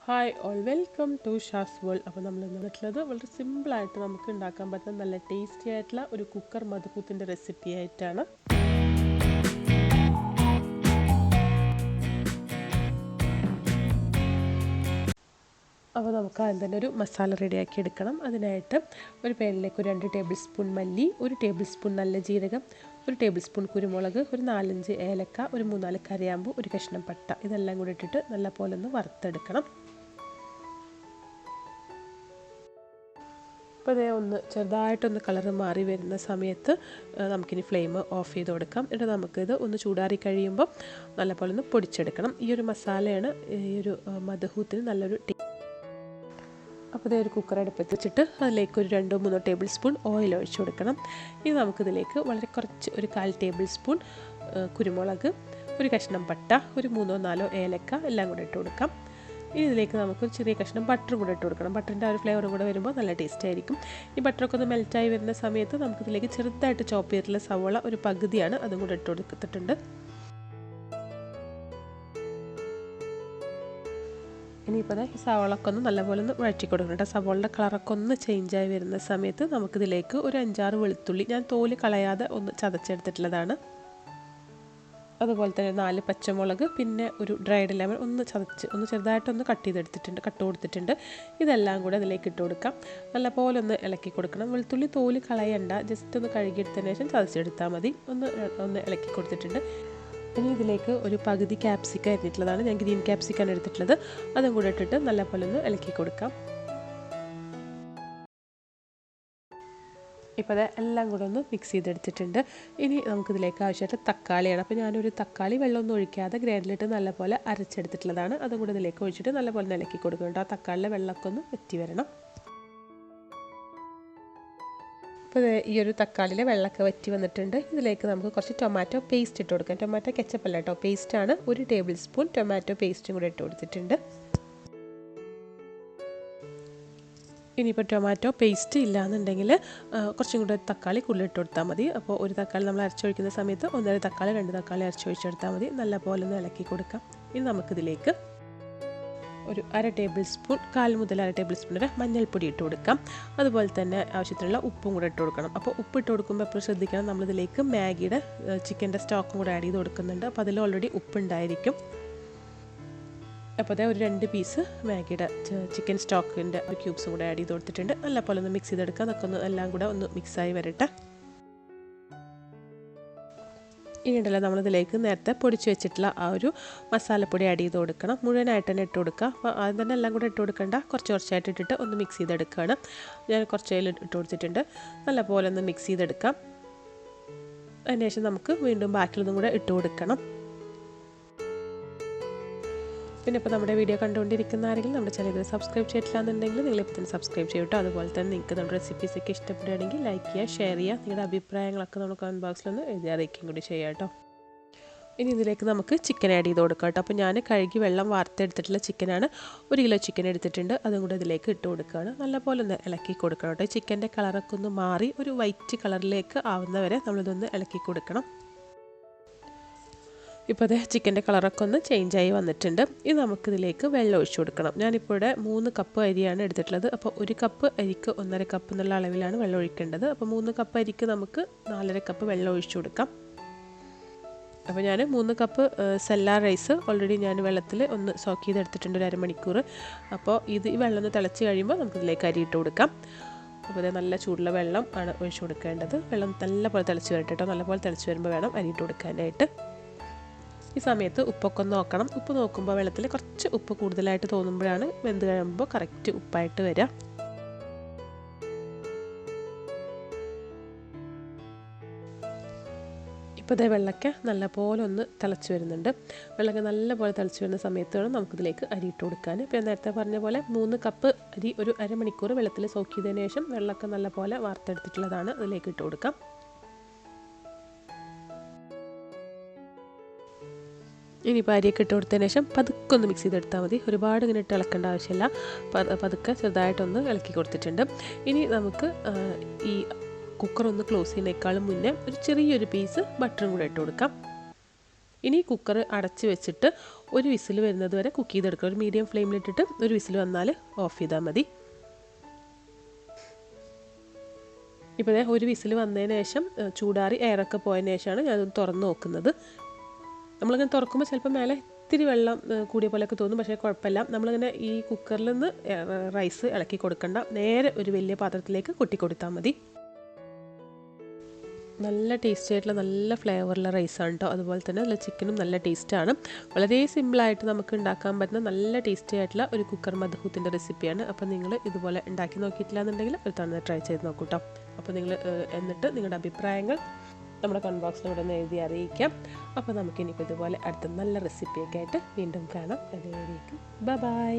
Hi all welcome to Shaz world. അപ്പോൾ നമ്മൾ വന്നിട്ടുള്ളത് വളരെ സിമ്പിളായിട്ട് നമുക്ക് ഉണ്ടാക്കാൻ പറ്റുന്ന നല്ല ടേസ്റ്റി ആയിട്ടുള്ള ഒരു കുക്കർ മധുഹൂത്തിൻ്റെ റെസിപ്പി ആയിട്ടാണ്. അപ്പോൾ നമുക്ക് ആദ്യം തന്നെ ഒരു മസാല റെഡിയാക്കി എടുക്കണം. അതിനായിട്ട് ഒരു പാനിലേക്ക് ഒരു 2 ടേബിൾ സ്പൂൺ മല്ലി, 1 ടേബിൾ സ്പൂൺ നല്ല ജീരകം, 1 ടേബിൾ സ്പൂൺ കുരുമുളക്, ഒരു 4-5 ഏലക്ക, ഒരു 3-4 കരയാമ്പു, ഒരു കഷ്ണം പട്ട, ഇതെല്ലാം കൂടി ഇട്ടിട്ട് നല്ല പോലെ ഒന്ന് വറുത്തെടുക്കണം. അപ്പോൾ അതേ ഒന്ന് ചെറുതായിട്ടൊന്ന് കളറ് മാറി വരുന്ന സമയത്ത് നമുക്കിനി ഫ്ലെയിം ഓഫ് ചെയ്ത് കൊടുക്കാം. എന്നിട്ട് നമുക്കിത് ഒന്ന് ചൂടാറി കഴിയുമ്പോൾ നല്ലപോലെ ഒന്ന് പൊടിച്ചെടുക്കണം. ഈ ഒരു മസാലയാണ് ഈ ഒരു മധുഹൂത്തിന് നല്ലൊരു അപ്പോൾ ഇതേ ഒരു കുക്കർ അടുപ്പത്ത് വെച്ചിട്ട് അതിലേക്ക് ഒരു 2-3 ടേബിൾ സ്പൂൺ ഓയിൽ ഒഴിച്ചു കൊടുക്കണം. ഇനി നമുക്കിതിലേക്ക് വളരെ കുറച്ച് ഒരു 1/4 ടേബിൾ സ്പൂൺ കുരുമുളക്, ഒരു കഷ്ണം പട്ട, ഒരു 3-4 ഏലക്ക എല്ലാം കൂടെ ഇട്ട് കൊടുക്കാം. ഇനി ഇതിലേക്ക് നമുക്ക് ചെറിയ കഷ്ണം ബട്ടറും കൂടെ ഇട്ട് കൊടുക്കണം. ബട്ടറിൻ്റെ ആ ഒരു ഫ്ലേവറും കൂടെ വരുമ്പോൾ നല്ല ടേസ്റ്റ് ആയിരിക്കും. ഈ ബട്ടറൊക്കെ ഒന്ന് മെൽറ്റായി വരുന്ന സമയത്ത് നമുക്കിതിലേക്ക് ചെറുതായിട്ട് ചോപ്പ് ചെയ്തിട്ടുള്ള സവോള ഒരു പകുതിയാണ് അതും കൂടെ ഇട്ട് കൊടുത്തിട്ടുണ്ട്. ഇനിയിപ്പോൾ ഈ സവോളൊക്കെ ഒന്ന് നല്ലപോലെ ഒന്ന് വഴറ്റി കൊടുക്കണം. സവോളയുടെ കളറൊക്കെ ഒന്ന് ചേഞ്ചായി വരുന്ന സമയത്ത് നമുക്കിതിലേക്ക് ഒരു 5-6 വെളുത്തുള്ളി ഞാൻ തോല് കളയാതെ ഒന്ന് ചതച്ചെടുത്തിട്ടുള്ളതാണ്. അതുപോലെ തന്നെ 4 പച്ചമുളക്, പിന്നെ ഒരു ഡ്രൈഡ് ലെമൺ ഒന്ന് ചതച്ച് ഒന്ന് ചെറുതായിട്ടൊന്ന് കട്ട് കൊടുത്തിട്ടുണ്ട്. ഇതെല്ലാം കൂടെ അതിലേക്ക് ഇട്ട് കൊടുക്കാം. നല്ലപോലെ ഒന്ന് ഇളക്കി കൊടുക്കണം. വെളുത്തുള്ളി തോല് കളയണ്ട, ജസ്റ്റ് ഒന്ന് കഴുകിയെടുത്തതിന് ശേഷം ചതച്ചെടുത്താൽ മതി. ഒന്ന് ഇളക്കി കൊടുത്തിട്ടുണ്ട്. ഇനി ഇതിലേക്ക് ഒരു പകുതി ക്യാപ്സിക്കം അരിഞ്ഞിട്ടുള്ളതാണ്, ഞാൻ ഗ്രീൻ ക്യാപ്സിക്കാണ് എടുത്തിട്ടുള്ളത്. അതും കൂടെ ഇട്ടിട്ട് നല്ലപോലെ ഒന്ന് ഇളക്കി കൊടുക്കാം. ഇപ്പോൾ അത് എല്ലാം കൂടെ ഒന്ന് മിക്സ് ചെയ്തെടുത്തിട്ടുണ്ട്. ഇനി നമുക്കിതിലേക്ക് ആവശ്യമായിട്ട് തക്കാളിയാണ്. അപ്പോൾ ഞാനൊരു തക്കാളി വെള്ളമൊന്നും ഒഴിക്കാതെ ഗ്രൈൻഡറിലിട്ട് നല്ലപോലെ അരച്ചെടുത്തിട്ടുള്ളതാണ്. അതും കൂടെ ഇതിലേക്ക് ഒഴിച്ചിട്ട് നല്ലപോലെ ഇളക്കി കൊടുക്കുന്നുണ്ട്. ആ തക്കാളിയുടെ വെള്ളമൊക്കെ ഒന്ന് വറ്റി വരണം. അപ്പോൾ ഈ ഒരു തക്കാളിയിലെ വെള്ളമൊക്കെ വറ്റി വന്നിട്ടുണ്ട്. ഇതിലേക്ക് നമുക്ക് കുറച്ച് ടൊമാറ്റോ പേസ്റ്റ് ഇട്ട് കൊടുക്കാം. ടൊമാറ്റോ കെച്ചപ്പ് അല്ല കേട്ടോ, പേസ്റ്റാണ്. 1 ടേബിൾ സ്പൂൺ ടൊമാറ്റോ പേസ്റ്റും കൂടെ ഇട്ട് കൊടുത്തിട്ടുണ്ട്. ഇനിയിപ്പോൾ ടൊമാറ്റോ പേസ്റ്റ് ഇല്ലയെന്നുണ്ടെങ്കിൽ കുറച്ചും കൂടെ തക്കാളി കൂടുതലിട്ട് കൊടുത്താൽ മതി. അപ്പോൾ ഒരു തക്കാളി നമ്മൾ അരച്ചൊഴിക്കുന്ന സമയത്ത് 1.5 തക്കാളി 2 തക്കാളി അരച്ചൊഴിച്ചെടുത്താൽ മതി. നല്ല പോലെ ഒന്ന് ഇളക്കി കൊടുക്കാം. ഇനി നമുക്കിതിലേക്ക് ഒരു 1/2 ടേബിൾ സ്പൂൺ 1/4 മുതൽ 1/2 ടേബിൾ സ്പൂൺ വരെ മഞ്ഞൾപ്പൊടി ഇട്ട് കൊടുക്കാം. അതുപോലെ തന്നെ ആവശ്യത്തിനുള്ള ഉപ്പും കൂടെ ഇട്ട് കൊടുക്കണം. അപ്പോൾ ഉപ്പ് ഇട്ട് കൊടുക്കുമ്പോൾ എപ്പോഴും ശ്രദ്ധിക്കണം, നമ്മളിതിലേക്ക് മാഗിയുടെ ചിക്കൻ്റെ സ്റ്റോക്കും കൂടെ ആഡ് ചെയ്ത് കൊടുക്കുന്നുണ്ട്. അപ്പോൾ അതിൽ ഓൾറെഡി ഉപ്പുണ്ടായിരിക്കും. അപ്പോൾ അതേ ഒരു 2 പീസ് മാഗിയുടെ ചിക്കൻ സ്റ്റോക്കിൻ്റെ ക്യൂബ്സും കൂടെ ആഡ് ചെയ്ത് കൊടുത്തിട്ടുണ്ട്. നല്ലപോലെ ഒന്ന് മിക്സ് ചെയ്തെടുക്കുക. അതൊക്കെ ഒന്ന് എല്ലാം കൂടെ ഒന്ന് മിക്സായി വരട്ടെ. ഇനി ഉണ്ടല്ലോ നമ്മളിതിലേക്ക് നേരത്തെ പൊടിച്ച് വെച്ചിട്ടുള്ള ആ ഒരു മസാലപ്പൊടി ആഡ് ചെയ്ത് കൊടുക്കണം. മുഴുവനായിട്ട് തന്നെ ഇട്ട് കൊടുക്കുക. അപ്പോൾ ആദ്യം തന്നെ എല്ലാം കൂടെ ഇട്ട് കൊടുക്കേണ്ട, കുറച്ചായിട്ട് ഇട്ടിട്ട് ഒന്ന് മിക്സ് ചെയ്തെടുക്കുകയാണ്. ഞാൻ കുറച്ചതിൽ ഇട്ട് കൊടുത്തിട്ടുണ്ട്. നല്ലപോലെ ഒന്ന് മിക്സ് ചെയ്തെടുക്കാം. അതിനുശേഷം നമുക്ക് വീണ്ടും ബാക്കിയുള്ളതും കൂടെ ഇട്ട് കൊടുക്കണം. പിന്നെ ഇപ്പോൾ നമ്മുടെ വീഡിയോ കണ്ടുകൊണ്ടിരിക്കുന്ന ആരെങ്കിലും നമ്മുടെ ചാനൽ സബ്സ്ക്രൈബ് ചെയ്തിട്ടില്ല എന്നുണ്ടെങ്കിൽ നിങ്ങളിപ്പോൾ തന്നെ സബ്സ്ക്രൈബ് ചെയ്യട്ടോ. അതുപോലെ തന്നെ നിങ്ങൾക്ക് നമ്മുടെ റെസിപ്പീസൊക്കെ ഇഷ്ടപ്പെടുകയാണെങ്കിൽ ലൈക്ക് ചെയ്യുക, ഷെയർ ചെയ്യുക. നിങ്ങളുടെ അഭിപ്രായങ്ങളൊക്കെ നമ്മുടെ കമൻറ്റ് ബോക്സിലൊന്ന് എഴുതി അറിയിക്കുകയും കൂടി ചെയ്യാം കേട്ടോ. ഇനി ഇതിലേക്ക് നമുക്ക് ചിക്കൻ ആഡ് ചെയ്ത് കൊടുക്കാം കേട്ടോ. അപ്പോൾ ഞാൻ കഴുകി വെള്ളം വാർത്തെടുത്തിട്ടുള്ള ചിക്കനാണ്. 1 കിലോ ചിക്കൻ എടുത്തിട്ടുണ്ട്. അതും കൂടെ ഇതിലേക്ക് ഇട്ട് കൊടുക്കുകയാണ്. നല്ലപോലെ ഒന്ന് ഇളക്കി കൊടുക്കണം കേട്ടോ. ചിക്കൻ്റെ കളറൊക്കെ ഒന്ന് മാറി ഒരു വൈറ്റ് കളറിലേക്ക് ആവുന്നവരെ നമ്മളിതൊന്ന് ഇളക്കി കൊടുക്കണം. ഇപ്പോൾ അതേ ചിക്കൻ്റെ കളറൊക്കെ ഒന്ന് ചേഞ്ചായി വന്നിട്ടുണ്ട്. ഇനി നമുക്കിതിലേക്ക് വെള്ളം ഒഴിച്ചു കൊടുക്കണം. ഞാനിപ്പോൾ ഇവിടെ 3 കപ്പ് അരിയാണ് എടുത്തിട്ടുള്ളത്. അപ്പോൾ 1 കപ്പ് അരിക്ക് 1.5 കപ്പ് എന്നുള്ള അളവിലാണ് വെള്ളം ഒഴിക്കേണ്ടത്. അപ്പോൾ 3 കപ്പ് അരിക്ക് നമുക്ക് 4.5 കപ്പ് വെള്ളം ഒഴിച്ചു കൊടുക്കാം. അപ്പോൾ ഞാൻ 3 കപ്പ് സെല്ലാർ റൈസ് ഓൾറെഡി ഞാൻ വെള്ളത്തിൽ ഒന്ന് സോക്ക് ചെയ്തെടുത്തിട്ടുണ്ട് ഒരു അരമണിക്കൂർ. അപ്പോൾ ഈ വെള്ളം ഒന്ന് തിളച്ച് കഴിയുമ്പോൾ നമുക്കിതിലേക്ക് അരി ഇട്ട് കൊടുക്കാം. അപ്പോൾ ഇത് നല്ല ചൂടുള്ള വെള്ളം ആണ് ഒഴിച്ചു കൊടുക്കേണ്ടത്. വെള്ളം നല്ലപോലെ തിളച്ച് വരട്ടെ കേട്ടോ. നല്ലപോലെ തിളച്ച് വരുമ്പോൾ വേണം അരി ഇട്ട് കൊടുക്കാനായിട്ട്. ഈ സമയത്ത് ഉപ്പൊക്കെ ഒന്ന് നോക്കണം. ഉപ്പ് നോക്കുമ്പോൾ വെള്ളത്തിൽ കുറച്ച് ഉപ്പ് കൂടുതലായിട്ട് തോന്നുമ്പോഴാണ് വെന്ത് കഴിയുമ്പോൾ കറക്റ്റ് ഉപ്പായിട്ട് വരിക. ഇപ്പോൾ ഇതേ വെള്ളമൊക്കെ നല്ലപോലെ ഒന്ന് തിളച്ച് വരുന്നുണ്ട്. വെള്ളമൊക്കെ നല്ലപോലെ തിളച്ച് വരുന്ന സമയത്ത് വേണം നമുക്കിതിലേക്ക് അരി ഇട്ട് കൊടുക്കാൻ. ഇപ്പോൾ ഞാൻ നേരത്തെ പറഞ്ഞ പോലെ 3 കപ്പ് അരി ഒരു അരമണിക്കൂർ വെള്ളത്തിൽ സോക്ക് ചെയ്തതിന് ശേഷം വെള്ളമൊക്കെ നല്ലപോലെ വാർത്തെടുത്തിട്ടുള്ളതാണ്. അതിലേക്ക് ഇട്ട് കൊടുക്കാം. ഇനിയിപ്പോൾ അരിയൊക്കെ ഇട്ട് കൊടുത്തതിന് ശേഷം പതുക്കെ ഒന്ന് മിക്സ് ചെയ്തെടുത്താൽ മതി. ഒരുപാട് ഇങ്ങനെ ഇട്ട് ഇളക്കേണ്ട ആവശ്യമില്ല. പതുക്കെ ചെറുതായിട്ടൊന്ന് ഇളക്കി കൊടുത്തിട്ടുണ്ട്. ഇനി നമുക്ക് ഈ കുക്കർ ഒന്ന് ക്ലോസ് ചെയ്യുന്നതിനേക്കാളും മുന്നേ ഒരു ചെറിയൊരു പീസ് ബട്ടറും കൂടെ ഇട്ട് കൊടുക്കാം. ഇനി കുക്കർ അടച്ച് വെച്ചിട്ട് ഒരു വിസിൽ വരുന്നത് വരെ കുക്ക് ചെയ്തെടുക്കുക. ഒരു മീഡിയം ഫ്ലെയിമിലിട്ടിട്ട് ഒരു വിസിൽ വന്നാൽ ഓഫ് ചെയ്താൽ മതി. ഇപ്പോൾ ഒരു വിസിൽ വന്നതിന് ശേഷം ചൂടാറി എയറൊക്കെ പോയതിന് ശേഷമാണ് ഞാനത് തുറന്ന് നോക്കുന്നത്. നമ്മളിങ്ങനെ തുറക്കുമ്പോൾ ചിലപ്പോൾ മേലെ ഇത്തിരി വെള്ളം കൂടിയ പോലെയൊക്കെ തോന്നും, പക്ഷേ കുഴപ്പമില്ല. നമ്മളിങ്ങനെ ഈ കുക്കറിൽ നിന്ന് റൈസ് ഇളക്കി കൊടുക്കണ്ട, നേരെ ഒരു വലിയ പാത്രത്തിലേക്ക് കൊട്ടി കൊടുത്താൽ മതി. നല്ല ടേസ്റ്റി ആയിട്ടുള്ള നല്ല ഫ്ലേവറുള്ള റൈസാണ് കേട്ടോ. അതുപോലെ തന്നെ നല്ല ചിക്കനും നല്ല ടേസ്റ്റാണ്. വളരെ സിമ്പിളായിട്ട് നമുക്ക് ഉണ്ടാക്കാൻ പറ്റുന്ന നല്ല ടേസ്റ്റി ആയിട്ടുള്ള ഒരു കുക്കർ മദ്ഹൂത്തിൻ്റെ റെസിപ്പിയാണ്. അപ്പോൾ നിങ്ങൾ ഇതുപോലെ ഉണ്ടാക്കി നോക്കിയിട്ടില്ല എന്നുണ്ടെങ്കിൽ ഒരു തവണ ട്രൈ ചെയ്ത് നോക്കൂ കേട്ടോ. അപ്പോൾ നിങ്ങൾ എന്നിട്ട് നിങ്ങളുടെ അഭിപ്രായങ്ങൾ നമ്മുടെ കമൻറ്റ് ബോക്സിൽ ഇവിടെ നിന്ന് എഴുതി അറിയിക്കാം. അപ്പോൾ നമുക്കിനിപ്പോൾ ഇതുപോലെ അടുത്ത നല്ല റെസിപ്പിയൊക്കെ ആയിട്ട് വീണ്ടും കാണാം. അതുവരേക്കും ബൈ.